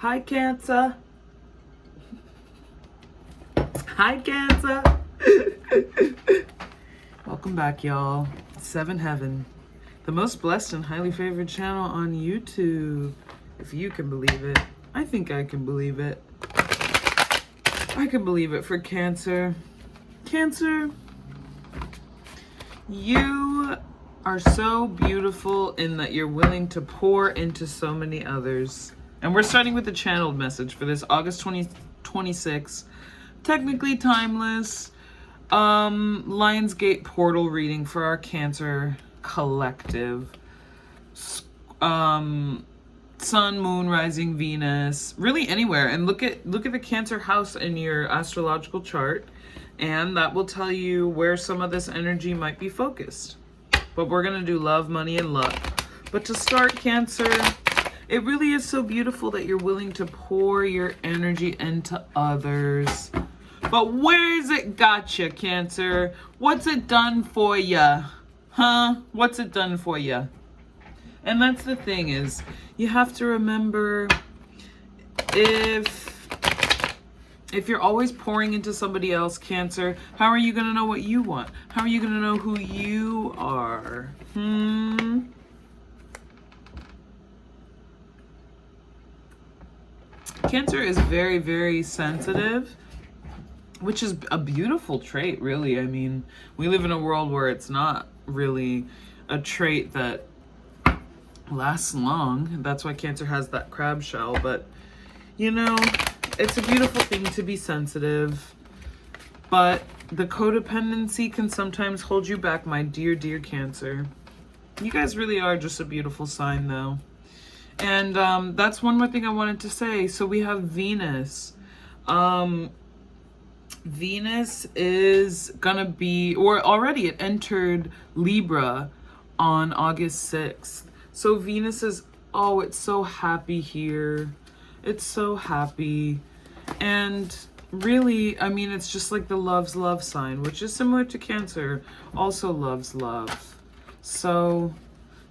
Hi, Cancer. Hi, Cancer. Welcome back, y'all. Seven Heaven, the most blessed and highly favored channel on YouTube. If you can believe it. I think I can believe it. I can believe it for Cancer. Cancer, you are so beautiful in that you're willing to pour into so many others. And we're starting with the channeled message for this August 2026, technically timeless, Lionsgate portal reading for our Cancer collective. Sun, Moon, Rising, Venus, really anywhere. And look at the Cancer house in your astrological chart, and that will tell you where some of this energy might be focused. But we're gonna do love, money, and luck. But to start, Cancer, it really is so beautiful that you're willing to pour your energy into others. But where's it got you, Cancer? What's it done for ya? Huh? What's it done for ya? And that's the thing, is you have to remember, if you're always pouring into somebody else, Cancer, how are you going to know what you want? How are you going to know who you are? Cancer is very, very sensitive, which is a beautiful trait, really. I mean, we live in a world where it's not really a trait that lasts long. That's why Cancer has that crab shell. But, you know, it's a beautiful thing to be sensitive. But the codependency can sometimes hold you back, my dear, dear Cancer. You guys really are just a beautiful sign, though. And that's one more thing I wanted to say. So we have Venus. Venus is gonna be, or already it entered Libra on August 6th. So Venus is, oh, it's so happy here. It's so happy. And really, I mean, it's just like the love's love sign, which is similar to Cancer, also loves love. So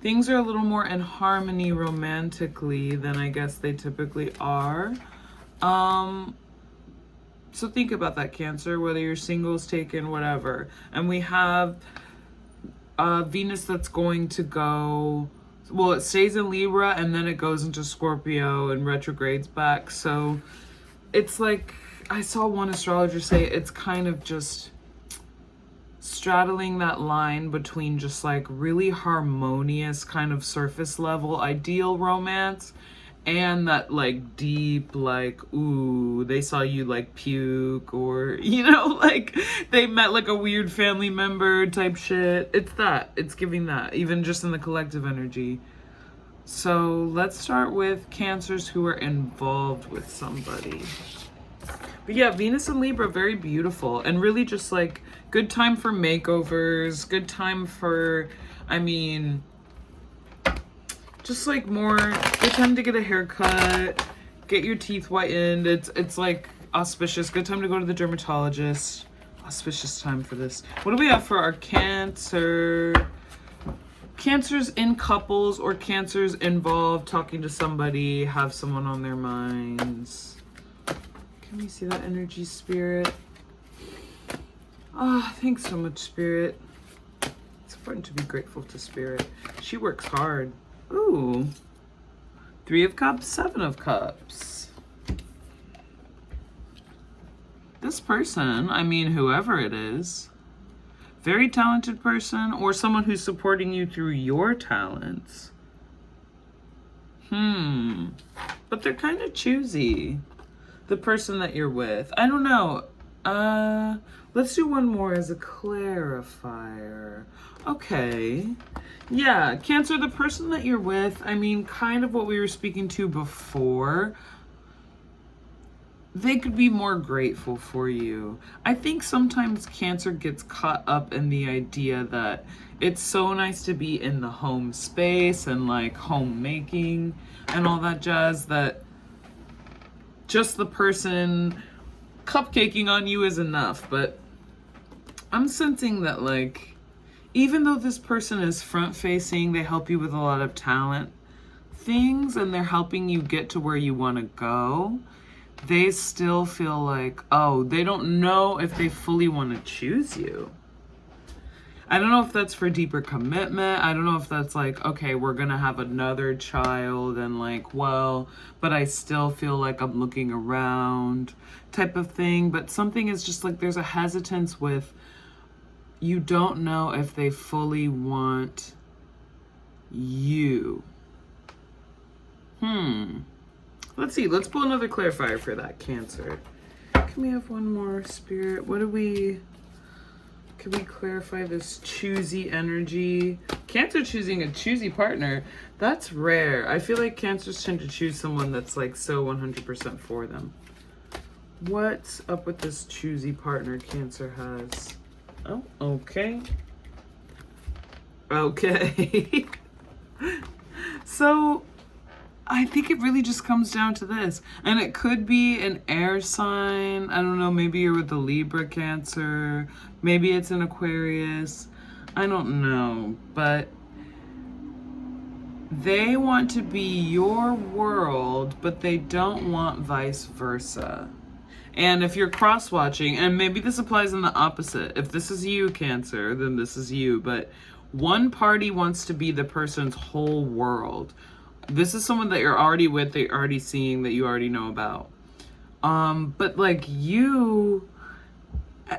things are a little more in harmony romantically than I guess they typically are. So think about that, Cancer, whether you're singles, taken, whatever. And we have Venus that's going to go, well, it stays in Libra and then it goes into Scorpio and retrogrades back. So it's like, I saw one astrologer say it's kind of just straddling that line between just like really harmonious kind of surface level ideal romance and that like deep, like, ooh, they saw you like puke, or, you know, like they met like a weird family member type shit. It's that, it's giving that, even just in the collective energy. So let's start with Cancers who are involved with somebody. But yeah, Venus and Libra, very beautiful, and really just like good time for makeovers, good time for, I mean, just like more, good time to get a haircut, get your teeth whitened. It's like auspicious, good time to go to the dermatologist. Auspicious time for this. What do we have for our Cancer? Cancers in couples or Cancers involved, talking to somebody, have someone on their minds. Can we see that energy, Spirit? Ah, oh, thanks so much, Spirit. It's important to be grateful to Spirit. She works hard. Ooh. 3 of Cups, 7 of Cups. This person, I mean, whoever it is, very talented person, or someone who's supporting you through your talents. But they're kind of choosy. The person that you're with. I don't know. Let's do one more as a clarifier. Okay. Yeah, Cancer, the person that you're with, I mean, kind of what we were speaking to before. They could be more grateful for you. I think sometimes Cancer gets caught up in the idea that it's so nice to be in the home space and like homemaking and all that jazz, that just the person cupcaking on you is enough. But I'm sensing that, like, even though this person is front facing, they help you with a lot of talent, things and they're helping you get to where you want to go, they still feel like, oh, they don't know if they fully want to choose you. I don't know if that's for deeper commitment. I don't know if that's like, okay, we're going to have another child and like, well, but I still feel like I'm looking around type of thing. But something is just like, there's a hesitance with, you don't know if they fully want you. Let's see. Let's pull another clarifier for that, Cancer. Can we have one more, Spirit? Can we clarify this choosy energy? Cancer choosing a choosy partner, that's rare. I feel like Cancers tend to choose someone that's like so 100% for them. What's up with this choosy partner Cancer has? Oh, okay. Okay. So, I think it really just comes down to this. And it could be an air sign. I don't know, maybe you're with the Libra, Cancer. Maybe it's an Aquarius. I don't know. But they want to be your world, but they don't want vice versa. And if you're cross-watching, and maybe this applies in the opposite. If this is you, Cancer, then this is you. But one party wants to be the person's whole world. This is someone that you're already with, that you're already seeing, that you already know about. But like you,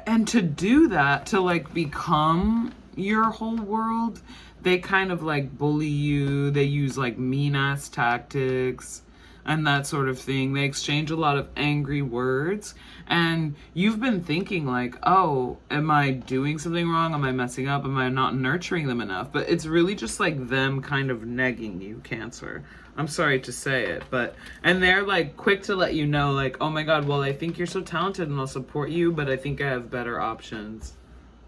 and to do that, to like become your whole world, they kind of like bully you. They use like mean ass tactics and that sort of thing. They exchange a lot of angry words. And you've been thinking like, oh, am I doing something wrong? Am I messing up? Am I not nurturing them enough? But it's really just like them kind of negging you, Cancer. I'm sorry to say it, but, and they're like quick to let you know like, oh my God, well, I think you're so talented and I'll support you, but I think I have better options.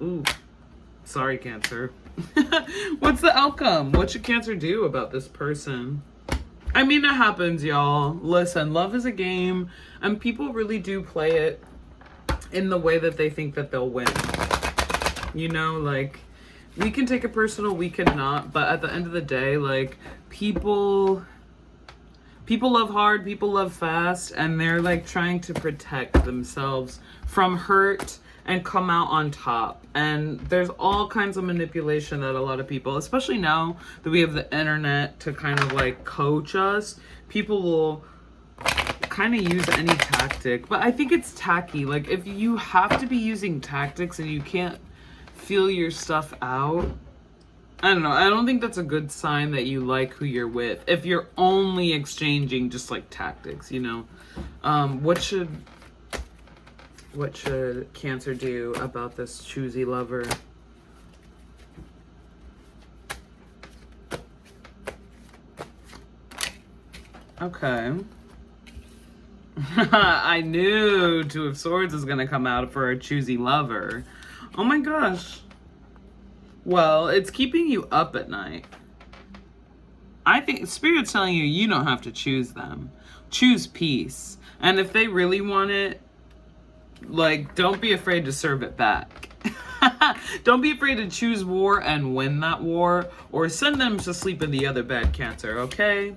Ooh, sorry, Cancer. What's the outcome? What should Cancer do about this person? I mean, it happens, y'all. Listen, love is a game, and people really do play it in the way that they think that they'll win. You know, like, we can take it personal, we can not, but at the end of the day, like, people love hard, people love fast, and they're, like, trying to protect themselves from hurt and come out on top. And there's all kinds of manipulation that a lot of people, especially now that we have the internet to kind of like coach us, people will kind of use any tactic. But I think it's tacky. Like if you have to be using tactics and you can't feel your stuff out, I don't know. I don't think that's a good sign that you like who you're with. If you're only exchanging just like tactics, you know. What should Cancer do about this choosy lover? Okay. I knew Two of Swords was going to come out for a choosy lover. Oh my gosh. Well, it's keeping you up at night. I think Spirit's telling you you don't have to choose them. Choose peace. And if they really want it, like, don't be afraid to serve it back. Don't be afraid to choose war and win that war, or send them to sleep in the other bed, Cancer, okay?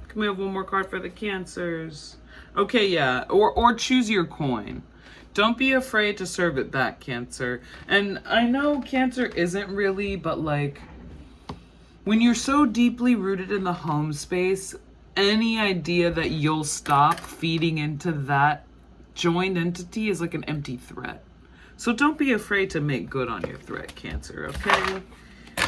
Can we have one more card for the Cancers? Okay, yeah, or choose your coin. Don't be afraid to serve it back, Cancer. And I know Cancer isn't really, but like, when you're so deeply rooted in the home space, any idea that you'll stop feeding into that joined entity is like an empty threat. So don't be afraid to make good on your threat, Cancer, okay?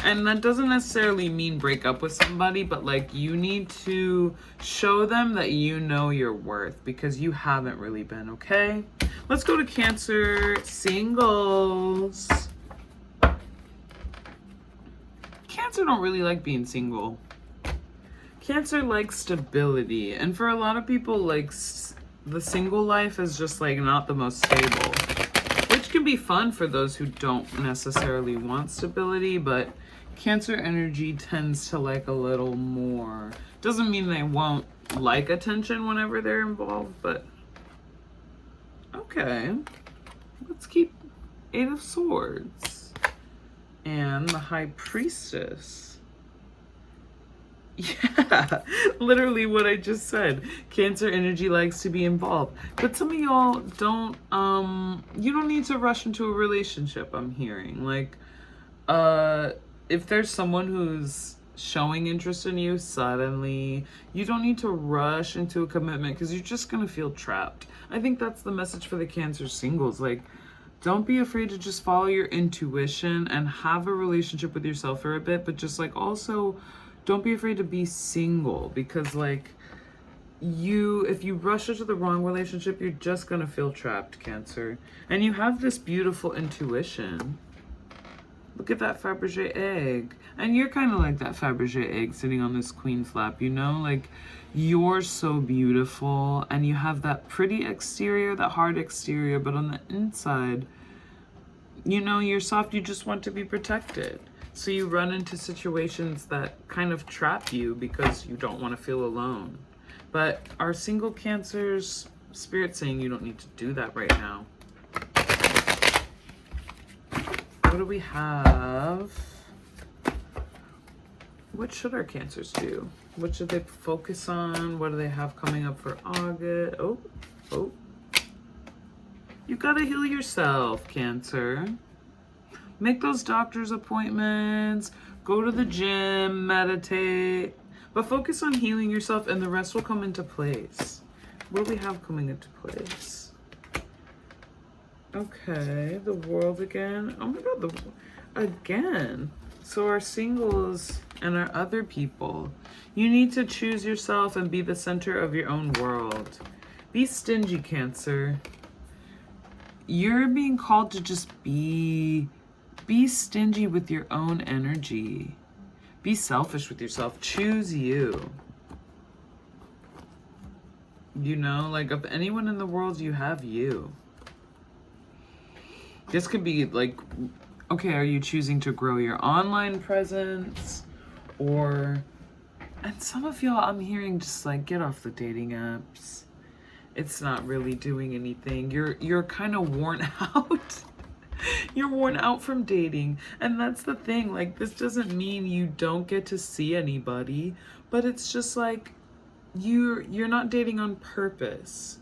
And that doesn't necessarily mean break up with somebody, but like you need to show them that you know your worth, because you haven't really been, okay? Let's go to Cancer singles. Cancer don't really like being single. Cancer likes stability, and for a lot of people, like, the single life is just like not the most stable, which can be fun for those who don't necessarily want stability, but Cancer energy tends to like a little more. Doesn't mean they won't like attention whenever they're involved, but okay. Let's keep Eight of Swords and the High Priestess. Yeah, literally what I just said. Cancer energy likes to be involved. But some of y'all don't, you don't need to rush into a relationship, I'm hearing. Like, if there's someone who's showing interest in you suddenly, you don't need to rush into a commitment because you're just going to feel trapped. I think that's the message for the Cancer singles. Like, don't be afraid to just follow your intuition and have a relationship with yourself for a bit, but just like also don't be afraid to be single because like if you rush into the wrong relationship, you're just gonna feel trapped, Cancer. And you have this beautiful intuition. Look at that Fabergé egg. And you're kind of like that Fabergé egg sitting on this queen flap, you know? Like, you're so beautiful and you have that pretty exterior, that hard exterior, but on the inside, you know, you're soft, you just want to be protected. So you run into situations that kind of trap you because you don't want to feel alone. But our single Cancers, Spirit saying you don't need to do that right now. What do we have? What should our Cancers do? What should they focus on? What do they have coming up for August? Oh. You gotta heal yourself, Cancer. Make those doctor's appointments. Go to the gym, meditate. But focus on healing yourself and the rest will come into place. What do we have coming into place? Okay, the world again. Oh my god, again. So our singles and our other people, you need to choose yourself and be the center of your own world. Be stingy, Cancer. You're being called to just be stingy with your own energy. Be selfish with yourself. Choose you. You know, like of anyone in the world, you have you. This could be like, okay, are you choosing to grow your online presence? And some of y'all, I'm hearing just like, get off the dating apps. It's not really doing anything. You're kind of worn out. You're worn out from dating. And that's the thing. Like, this doesn't mean you don't get to see anybody, but it's just like you're not dating on purpose.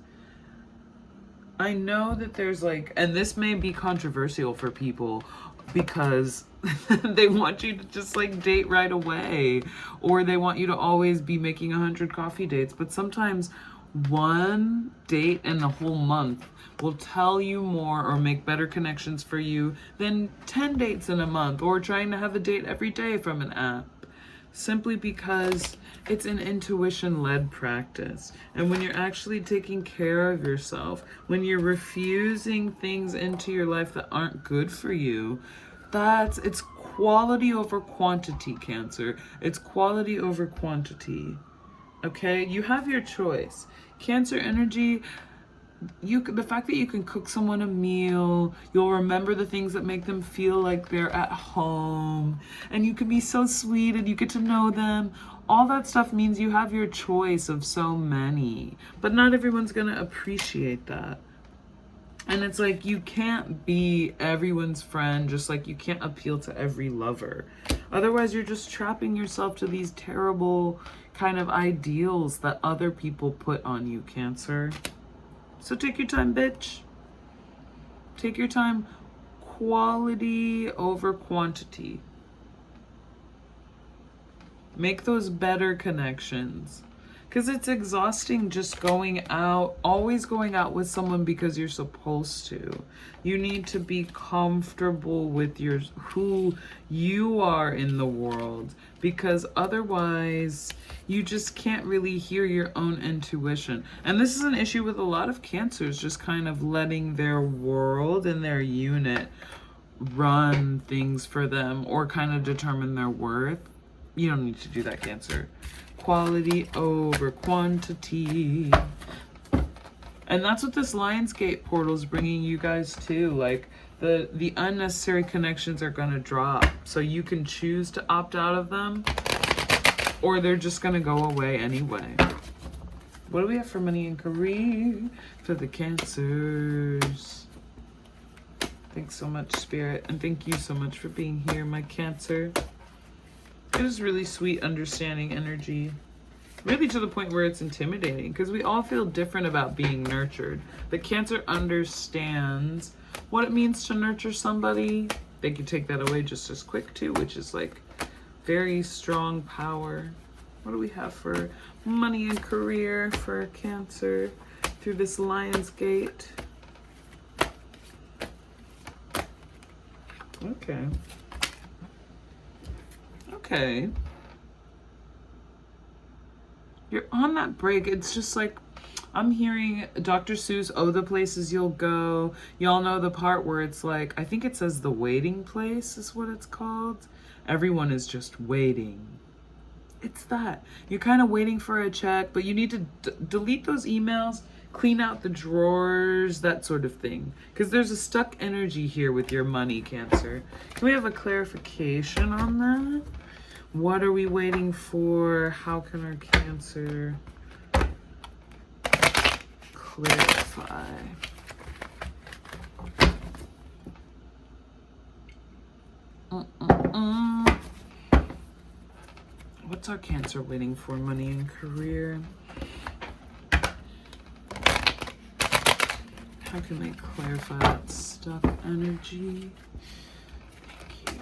I know that there's like, and this may be controversial for people because they want you to just like date right away, or they want you to always be making 100 coffee dates. But sometimes one date in the whole month will tell you more or make better connections for you than 10 dates in a month or trying to have a date every day from an app. Simply because it's an intuition-led practice. And when you're actually taking care of yourself, when you're refusing things into your life that aren't good for you, it's quality over quantity, Cancer. It's quality over quantity. Okay? You have your choice. Cancer energy, the fact that you can cook someone a meal, you'll remember the things that make them feel like they're at home, and you can be so sweet and you get to know them. All that stuff means you have your choice of so many, but not everyone's gonna appreciate that. And it's like, you can't be everyone's friend, just like you can't appeal to every lover. Otherwise, you're just trapping yourself to these terrible kind of ideals that other people put on you, Cancer. So take your time, bitch. Take your time. Quality over quantity. Make those better connections. Because it's exhausting just going out, always going out with someone because you're supposed to. You need to be comfortable with who you are in the world, because otherwise you just can't really hear your own intuition. And this is an issue with a lot of Cancers, just kind of letting their world and their unit run things for them or kind of determine their worth. You don't need to do that, Cancer. Quality over quantity. And that's what this Lionsgate portal is bringing you guys to. Like, the unnecessary connections are going to drop. So you can choose to opt out of them, or they're just going to go away anyway. What do we have for money and career for the Cancers? Thanks so much, Spirit. And thank you so much for being here, my Cancer. It is really sweet, understanding energy. Really to the point where it's intimidating, because we all feel different about being nurtured. But Cancer understands what it means to nurture somebody. They can take that away just as quick too, which is like very strong power. What do we have for money and career for Cancer through this Lion's Gate? Okay. Okay. You're on that break. It's just like, I'm hearing Dr. Seuss, Oh, the Places You'll Go. Y'all know the part where it's like, I think it says the waiting place is what it's called. Everyone is just waiting. It's that. You're kind of waiting for a check, but you need to delete those emails, clean out the drawers, that sort of thing. Because there's a stuck energy here with your money, Cancer. Can we have a clarification on that? What are we waiting for? How can our Cancer clarify? What's our Cancer waiting for? Money and career. How can we clarify that stuck energy? Thank you.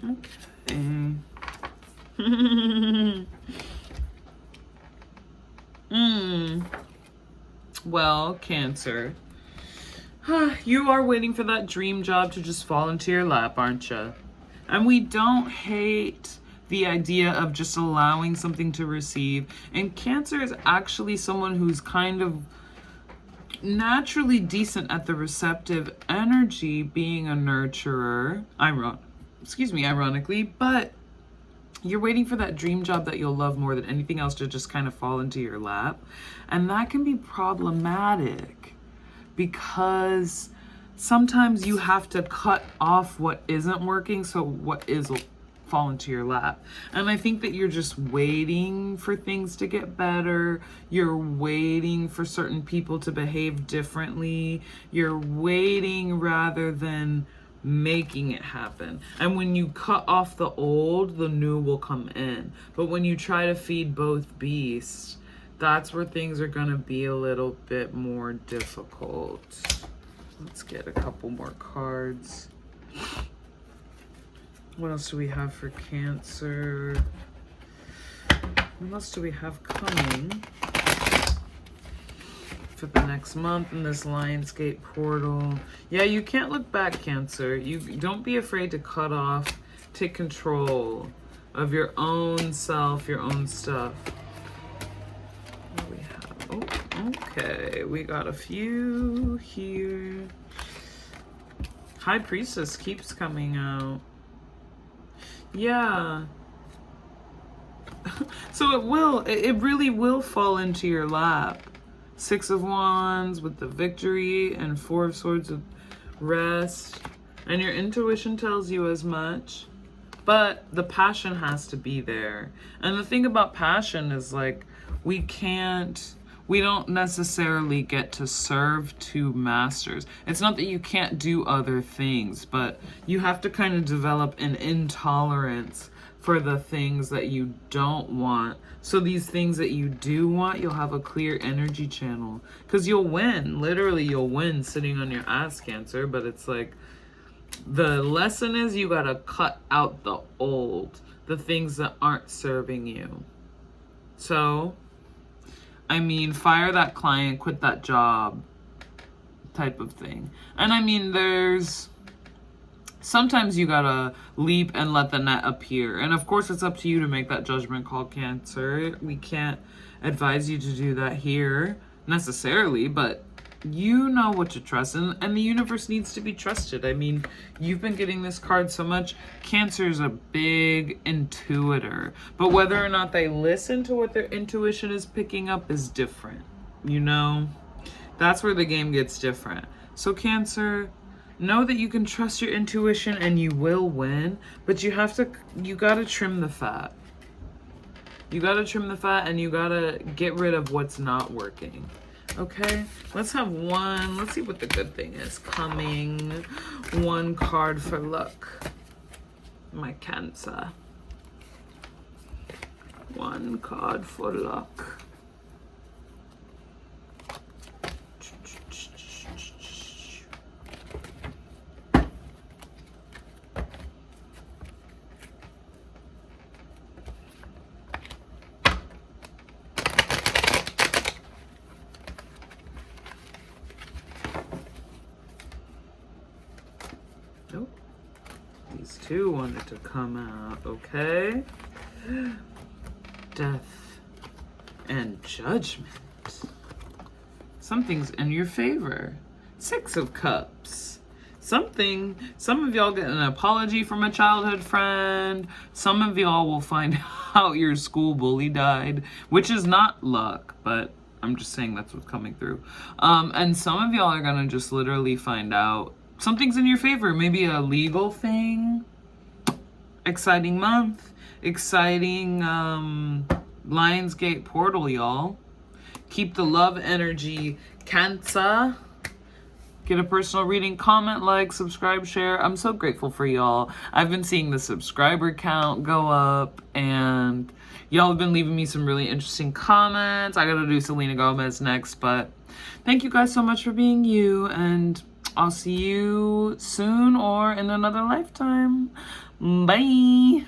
Okay. Well, Cancer, you are waiting for that dream job to just fall into your lap, aren't you? And we don't hate the idea of just allowing something to receive. And Cancer is actually someone who's kind of naturally decent at the receptive energy, being a nurturer. Ironically, but you're waiting for that dream job that you'll love more than anything else to just kind of fall into your lap. And that can be problematic because sometimes you have to cut off what isn't working so what is will fall into your lap. And I think that you're just waiting for things to get better. You're waiting for certain people to behave differently. You're waiting rather than making it happen. And when you cut off the old, the new will come in. But when you try to feed both beasts, that's where things are going to be a little bit more difficult. Let's get a couple more cards. What else do we have for Cancer? What else do we have coming for the next month in this Lionsgate portal? Yeah, you can't look back, Cancer. You don't be afraid to cut off, take control of your own self, your own stuff. What do we have? Oh, okay. We got a few here. High Priestess keeps coming out. Yeah. So it really will fall into your lap. 6 of Wands with the Victory and 4 of Swords with Rest. And your intuition tells you as much. But the passion has to be there. And the thing about passion is like, we don't necessarily get to serve two masters. It's not that you can't do other things, but you have to kind of develop an intolerance for the things that you don't want. So these things that you do want, you'll have a clear energy channel. Because you'll win. Literally, you'll win sitting on your ass, Cancer. But it's like, the lesson is you gotta cut out the old. The things that aren't serving you. So, I mean, fire that client, quit that job type of thing. And I mean, sometimes you gotta leap and let the net appear. And of course, it's up to you to make that judgment call, Cancer. We can't advise you to do that here necessarily, but you know what to trust. And the universe needs to be trusted. I mean, you've been getting this card so much. Cancer is a big intuitor. But whether or not they listen to what their intuition is picking up is different. You know? That's where the game gets different. So Cancer, know that you can trust your intuition and you will win, but you gotta trim the fat. You gotta trim the fat and you gotta get rid of what's not working. Okay, let's have one. Let's see what the good thing is coming. One card for luck. My Cancer. One card for luck. Nope. These two wanted to come out, okay? Death and Judgment. Something's in your favor. 6 of Cups. Some of y'all get an apology from a childhood friend. Some of y'all will find out your school bully died, which is not luck, but I'm just saying that's what's coming through. And some of y'all are gonna just literally find out something's in your favor. Maybe a legal thing. Exciting month. Exciting Lionsgate portal, y'all. Keep the love energy, Cancer. Get a personal reading, comment, like, subscribe, share. I'm so grateful for y'all. I've been seeing the subscriber count go up, and y'all have been leaving me some really interesting comments. I gotta do Selena Gomez next, but thank you guys so much for being you, and I'll see you soon or in another lifetime. Bye.